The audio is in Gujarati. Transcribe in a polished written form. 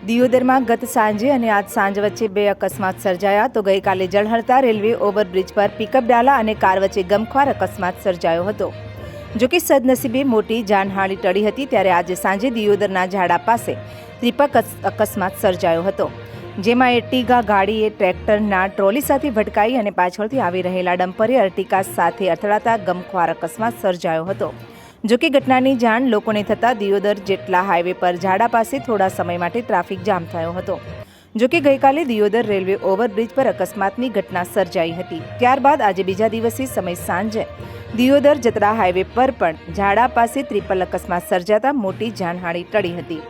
દિયોદરમાં ગત સાંજે અને આજ સાંજ વચ્ચે બે અકસ્માત સર્જાયા તો ગઈકાલે જળહળતા રેલવે ઓવરબ્રિજ પર પિકઅપ ડાલા અને કાર વચ્ચે ગમખ્વાર અકસ્માત સર્જાયો હતો। જોકે સદનસીબે મોટી જાનહાનિ ટળી હતી, ત્યારે આજે સાંજે દિયોદરના ઝાડા પાસે ત્રિપક અકસ્માત સર્જાયો હતો, જેમાં એર્ટિગા ગાડીએ ટ્રેક્ટરના ટ્રોલી સાથે ભટકાઈ અને પાછળથી આવી રહેલા ડમ્પરે અર્ટિકા સાથે અથડાતા ગમખ્વાર અકસ્માત સર્જાયો હતો। જોકે ઘટનાની જાણ લોકોને થતાં દિયોદર જેટલા હાઈવે પર ઝાડા પાસે થોડા સમય માટે ટ્રાફિક જામ થયો હતો। જોકે ગઈકાલે દિયોદર રેલવે ઓવરબ્રિજ પર અકસ્માતની ઘટના સર્જાઈ હતી। ત્યારબાદ આજે બીજા દિવસે સમય સાંજે દિયોદર જતરા હાઈવે પર પણ ઝાડા પાસે ત્રિપલ અકસ્માત સર્જાતા મોટી જાનહાનિ ટળી હતી।